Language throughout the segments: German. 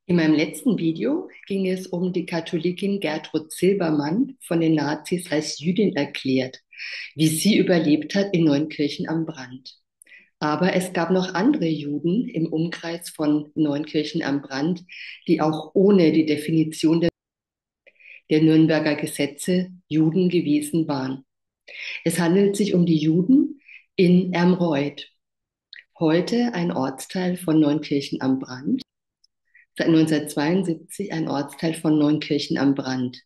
In meinem letzten Video ging es um die Katholikin Gertrud Silbermann, von den Nazis als Jüdin erklärt, wie sie überlebt hat in Neunkirchen am Brand. Aber es gab noch andere Juden im Umkreis von Neunkirchen am Brand, die auch ohne die Definition der Nürnberger Gesetze Juden gewesen waren. Es handelt sich um die Juden in Ermreuth, heute ein Ortsteil von Neunkirchen am Brand, seit 1972 ein Ortsteil von Neunkirchen am Brand.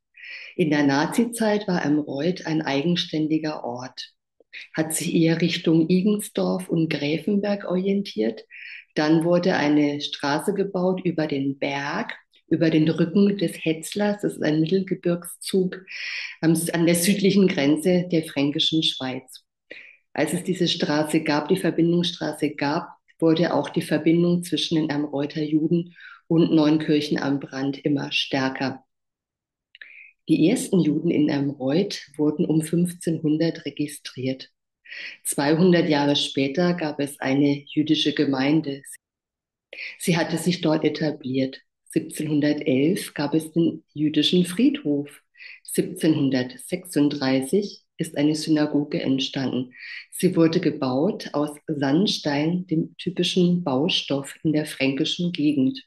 In der Nazizeit war Ermreuth ein eigenständiger Ort, hat sich eher Richtung Igensdorf und Gräfenberg orientiert. Dann wurde eine Straße gebaut über den Berg, über den Rücken des Hetzlers, das ist ein Mittelgebirgszug, an der südlichen Grenze der fränkischen Schweiz. Als es diese Straße gab, die Verbindungsstraße gab, wurde auch die Verbindung zwischen den Ermreuther Juden und Neunkirchen am Brand immer stärker. Die ersten Juden in Ermreuth wurden um 1500 registriert. 200 Jahre später gab es eine jüdische Gemeinde. Sie hatte sich dort etabliert. 1711 gab es den jüdischen Friedhof. 1736 ist eine Synagoge entstanden. Sie wurde gebaut aus Sandstein, dem typischen Baustoff in der fränkischen Gegend.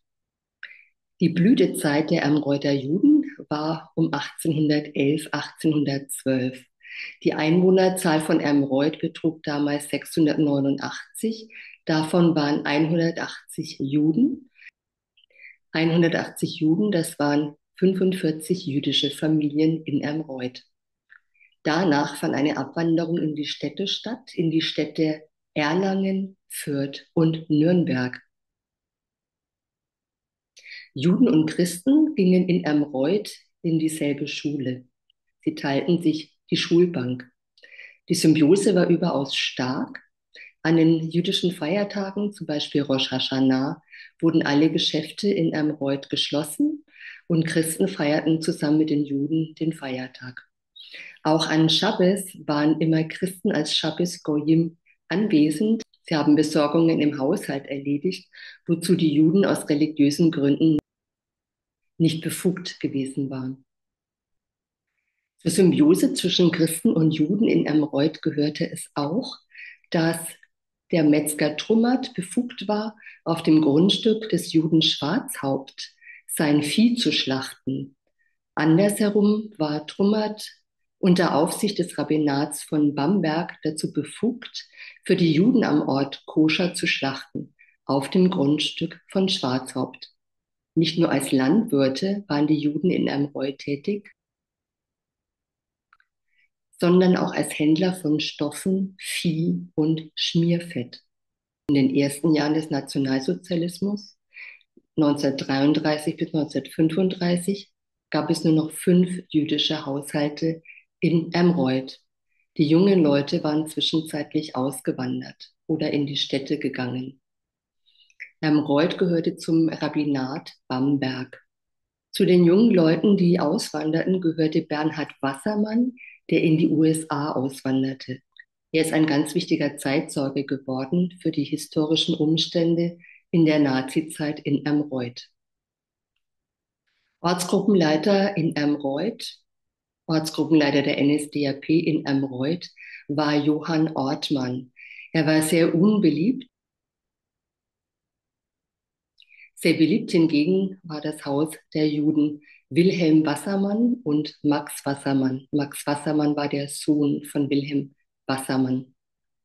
Die Blütezeit der Ermreuther Juden war um 1811, 1812. Die Einwohnerzahl von Ermreuth betrug damals 689. Davon waren 180 Juden. 180 Juden, das waren 45 jüdische Familien in Ermreuth. Danach fand eine Abwanderung in die Städte statt, in die Städte Erlangen, Fürth und Nürnberg. Juden und Christen gingen in Ermreuth in dieselbe Schule. Sie teilten sich die Schulbank. Die Symbiose war überaus stark. An den jüdischen Feiertagen, zum Beispiel Rosh Hashanah, wurden alle Geschäfte in Ermreuth geschlossen und Christen feierten zusammen mit den Juden den Feiertag. Auch an Schabbes waren immer Christen als Schabbes Goyim anwesend. Sie haben Besorgungen im Haushalt erledigt, wozu die Juden aus religiösen Gründen nicht befugt gewesen waren. Zur Symbiose zwischen Christen und Juden in Ermreuth gehörte es auch, dass der Metzger Trummert befugt war, auf dem Grundstück des Juden Schwarzhaupt sein Vieh zu schlachten. Andersherum war Trummert unter Aufsicht des Rabbinats von Bamberg dazu befugt, für die Juden am Ort koscher zu schlachten, auf dem Grundstück von Schwarzhaupt. Nicht nur als Landwirte waren die Juden in Ermreuth tätig, sondern auch als Händler von Stoffen, Vieh und Schmierfett. In den ersten Jahren des Nationalsozialismus, 1933 bis 1935, gab es nur noch 5 jüdische Haushalte in Ermreuth. Die jungen Leute waren zwischenzeitlich ausgewandert oder in die Städte gegangen. Ermreuth gehörte zum Rabbinat Bamberg. Zu den jungen Leuten, die auswanderten, gehörte Bernhard Wassermann, der in die USA auswanderte. Er ist ein ganz wichtiger Zeitzeuge geworden für die historischen Umstände in der Nazizeit in Ermreuth. Ortsgruppenleiter in Ermreuth, Ortsgruppenleiter der NSDAP in Ermreuth, war Johann Ortmann. Er war sehr unbeliebt. Sehr beliebt hingegen war das Haus der Juden Wilhelm Wassermann und Max Wassermann. Max Wassermann war der Sohn von Wilhelm Wassermann.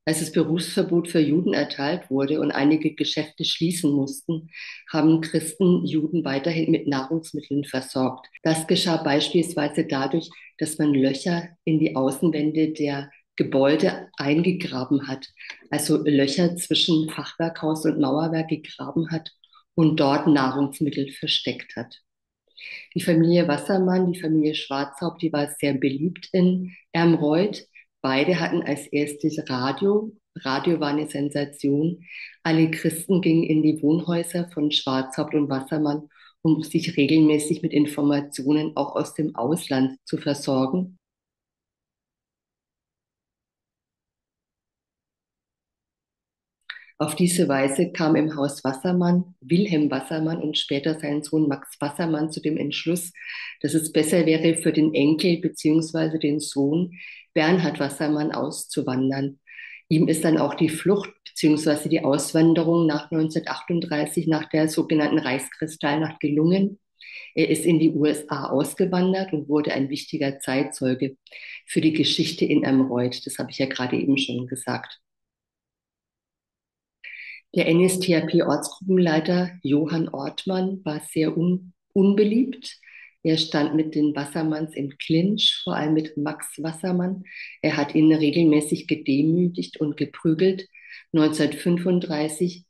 Als das Berufsverbot für Juden erteilt wurde und einige Geschäfte schließen mussten, haben Christen Juden weiterhin mit Nahrungsmitteln versorgt. Das geschah beispielsweise dadurch, dass man Löcher in die Außenwände der Gebäude eingegraben hat, also Löcher zwischen Fachwerkhaus und Mauerwerk gegraben hat und dort Nahrungsmittel versteckt hat. Die Familie Wassermann, die Familie Schwarzhaupt, die war sehr beliebt in Ermreuth. Beide hatten als erstes Radio. Radio war eine Sensation. Alle Christen gingen in die Wohnhäuser von Schwarzhaupt und Wassermann, um sich regelmäßig mit Informationen auch aus dem Ausland zu versorgen. Auf diese Weise kam im Haus Wassermann Wilhelm Wassermann und später sein Sohn Max Wassermann zu dem Entschluss, dass es besser wäre für den Enkel beziehungsweise den Sohn Bernhard Wassermann auszuwandern. Ihm ist dann auch die Flucht beziehungsweise die Auswanderung nach 1938 nach der sogenannten Reichskristallnacht gelungen. Er ist in die USA ausgewandert und wurde ein wichtiger Zeitzeuge für die Geschichte in Ermreuth. Das habe ich ja gerade eben schon gesagt. Der NSDAP-Ortsgruppenleiter Johann Ortmann war sehr unbeliebt. Er stand mit den Wassermanns im Clinch, vor allem mit Max Wassermann. Er hat ihn regelmäßig gedemütigt und geprügelt. 1935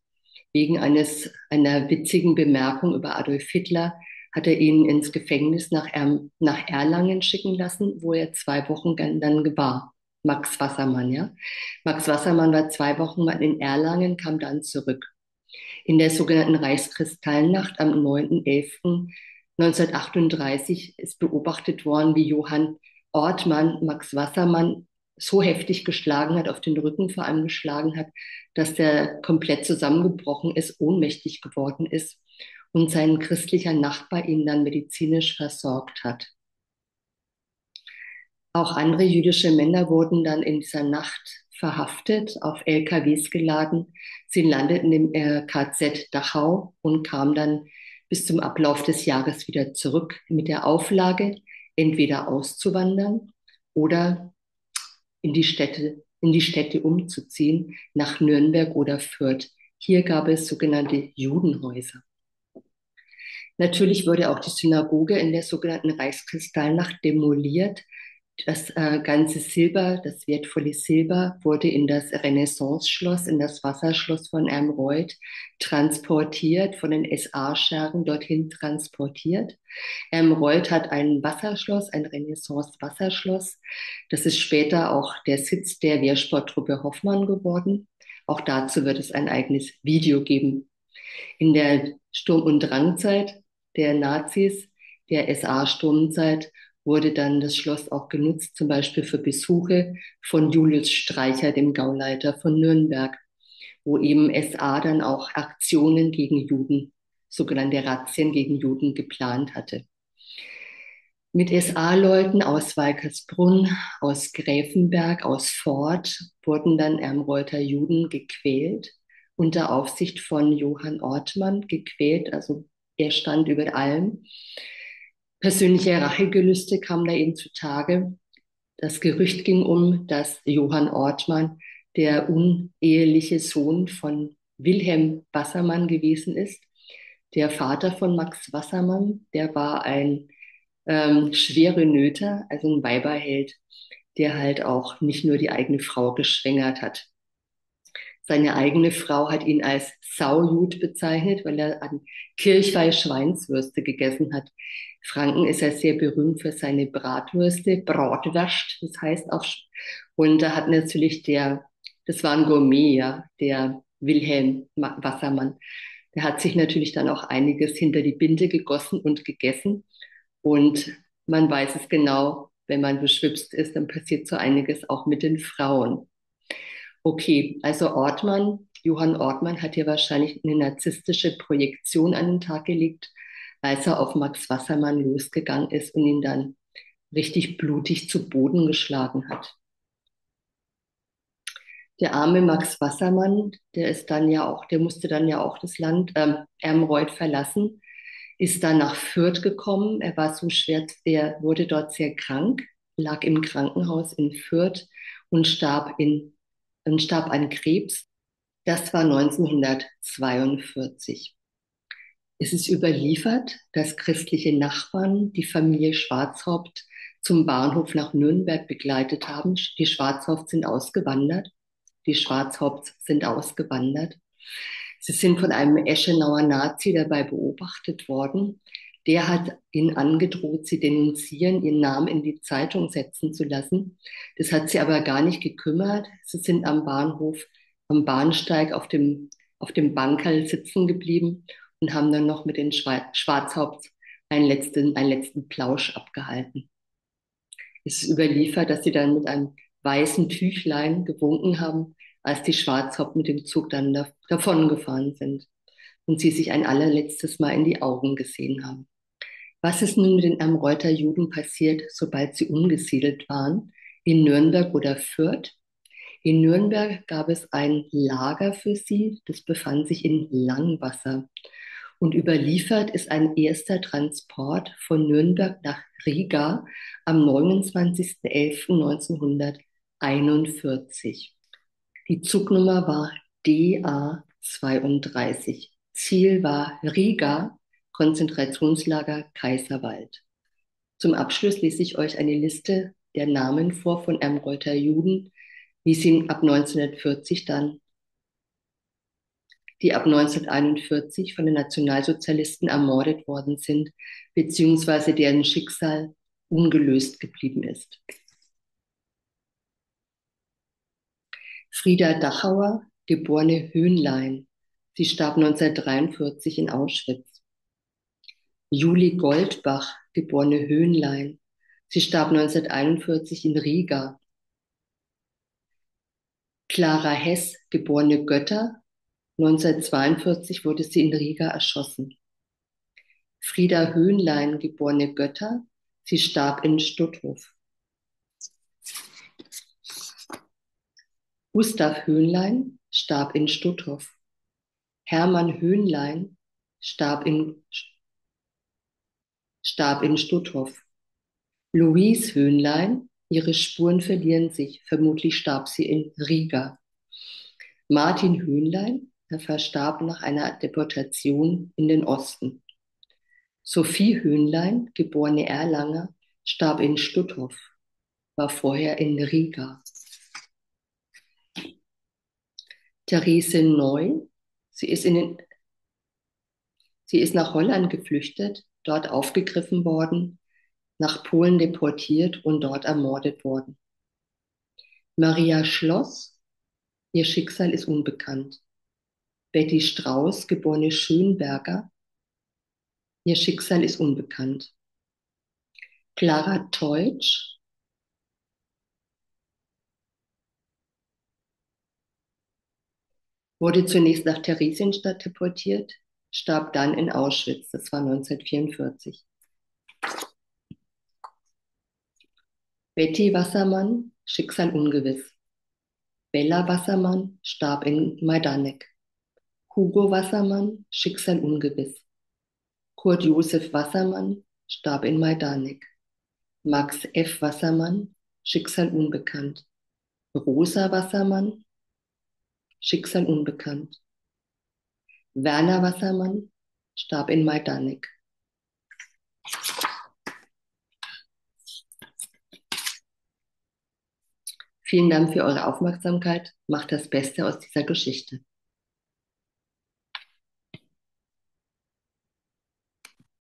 wegen einer witzigen Bemerkung über Adolf Hitler hat er ihn ins Gefängnis nach Erlangen schicken lassen, wo er 2 Wochen dann war. Max Wassermann, ja. Max Wassermann war 2 Wochen mal in Erlangen, kam dann zurück. In der sogenannten Reichskristallnacht am 9.11.1938 ist beobachtet worden, wie Johann Ortmann Max Wassermann so heftig geschlagen hat, auf den Rücken vor allem geschlagen hat, dass der komplett zusammengebrochen ist, ohnmächtig geworden ist und sein christlicher Nachbar ihn dann medizinisch versorgt hat. Auch andere jüdische Männer wurden dann in dieser Nacht verhaftet, auf LKWs geladen. Sie landeten im KZ Dachau und kamen dann bis zum Ablauf des Jahres wieder zurück mit der Auflage, entweder auszuwandern oder in die Städte umzuziehen, nach Nürnberg oder Fürth. Hier gab es sogenannte Judenhäuser. Natürlich wurde auch die Synagoge in der sogenannten Reichskristallnacht demoliert. Das ganze Silber, das wertvolle Silber, wurde in das Renaissance-Schloss, in das Wasserschloss von Ermreuth transportiert, von den SA-Schergen dorthin transportiert. Ermreuth hat ein Wasserschloss, ein Renaissance-Wasserschloss. Das ist später auch der Sitz der Wehrsporttruppe Hoffmann geworden. Auch dazu wird es ein eigenes Video geben. In der Sturm- und Drangzeit der Nazis, der SA-Sturmzeit, wurde dann das Schloss auch genutzt, zum Beispiel für Besuche von Julius Streicher, dem Gauleiter von Nürnberg, wo eben SA dann auch Aktionen gegen Juden, sogenannte Razzien gegen Juden geplant hatte. Mit SA-Leuten aus Walkersbrunn, aus Gräfenberg, aus Fort wurden dann Ermreuther Juden gequält, unter Aufsicht von Johann Ortmann gequält, also er stand über allem. Persönliche Rachegelüste kamen da eben zutage. Das Gerücht ging dass Johann Ortmann der uneheliche Sohn von Wilhelm Wassermann gewesen ist. Der Vater von Max Wassermann, der war ein schwere Nöter, also ein Weiberheld, der halt auch nicht nur die eigene Frau geschwängert hat. Seine eigene Frau hat ihn als Saujud bezeichnet, weil er an Kirchweih Schweinswürste gegessen hat. Franken ist ja sehr berühmt für seine Bratwürste, Bratwurst, das heißt auch. Und da hat natürlich das war ein Gourmet, ja, der Wilhelm Wassermann. Der hat sich natürlich dann auch einiges hinter die Binde gegossen und gegessen. Und man weiß es genau, wenn man beschwipst ist, dann passiert so einiges auch mit den Frauen. Okay, also Johann Ortmann hat hier wahrscheinlich eine narzisstische Projektion an den Tag gelegt, als er auf Max Wassermann losgegangen ist und ihn dann richtig blutig zu Boden geschlagen hat. Der arme Max Wassermann, der musste dann ja auch das Land Ermreuth verlassen, ist dann nach Fürth gekommen. Er war so schwer, er wurde dort sehr krank, lag im Krankenhaus in Fürth und starb an Krebs. Das war 1942. Es ist überliefert, dass christliche Nachbarn die Familie Schwarzhaupt zum Bahnhof nach Nürnberg begleitet haben. Die Schwarzhaupts sind ausgewandert. Die Schwarzhaupts sind ausgewandert. Sie sind von einem Eschenauer Nazi dabei beobachtet worden. Der hat ihnen angedroht, sie denunzieren, ihren Namen in die Zeitung setzen zu lassen. Das hat sie aber gar nicht gekümmert. Sie sind am Bahnhof, am Bahnsteig auf dem Bankerl sitzen geblieben und haben dann noch mit den Schwarzhaupts einen letzten Plausch abgehalten. Es ist überliefert, dass sie dann mit einem weißen Tüchlein gewunken haben, als die Schwarzhaupt mit dem Zug dann davongefahren sind und sie sich ein allerletztes Mal in die Augen gesehen haben. Was ist nun mit den Amreuter Juden passiert, sobald sie umgesiedelt waren, in Nürnberg oder Fürth? In Nürnberg gab es ein Lager für sie, das befand sich in Langwasser. Und überliefert ist ein erster Transport von Nürnberg nach Riga am 29.11.1941. Die Zugnummer war DA 32. Ziel war Riga, Konzentrationslager Kaiserwald. Zum Abschluss lese ich euch eine Liste der Namen vor von Amreuter Juden, wie sie ab 1940 dann, die ab 1941 von den Nationalsozialisten ermordet worden sind, beziehungsweise deren Schicksal ungelöst geblieben ist. Frieda Dachauer, geborene Höhnlein. Sie starb 1943 in Auschwitz. Julie Goldbach, geborene Höhnlein. Sie starb 1941 in Riga. Clara Hess, geborene Götter. 1942 wurde sie in Riga erschossen. Frieda Höhnlein, geborene Götter. Sie starb in Stutthof. Gustav Höhnlein starb in Stutthof. Hermann Höhnlein starb in Stutthof. Louise Höhnlein, ihre Spuren verlieren sich. Vermutlich starb sie in Riga. Martin Höhnlein, er verstarb nach einer Deportation in den Osten. Sophie Höhnlein, geborene Erlanger, starb in Stutthof, war vorher in Riga. Therese Neu, sie ist nach Holland geflüchtet, dort aufgegriffen worden, nach Polen deportiert und dort ermordet worden. Maria Schloss, ihr Schicksal ist unbekannt. Betty Strauß, geborene Schönberger, ihr Schicksal ist unbekannt. Clara Teutsch, wurde zunächst nach Theresienstadt deportiert, starb dann in Auschwitz, das war 1944. Betty Wassermann, Schicksal ungewiss. Bella Wassermann starb in Majdanek. Hugo Wassermann, Schicksal ungewiss. Kurt Josef Wassermann starb in Majdanek. Max F. Wassermann, Schicksal unbekannt. Rosa Wassermann, Schicksal unbekannt. Werner Wassermann starb in Majdanek. Vielen Dank für eure Aufmerksamkeit. Macht das Beste aus dieser Geschichte.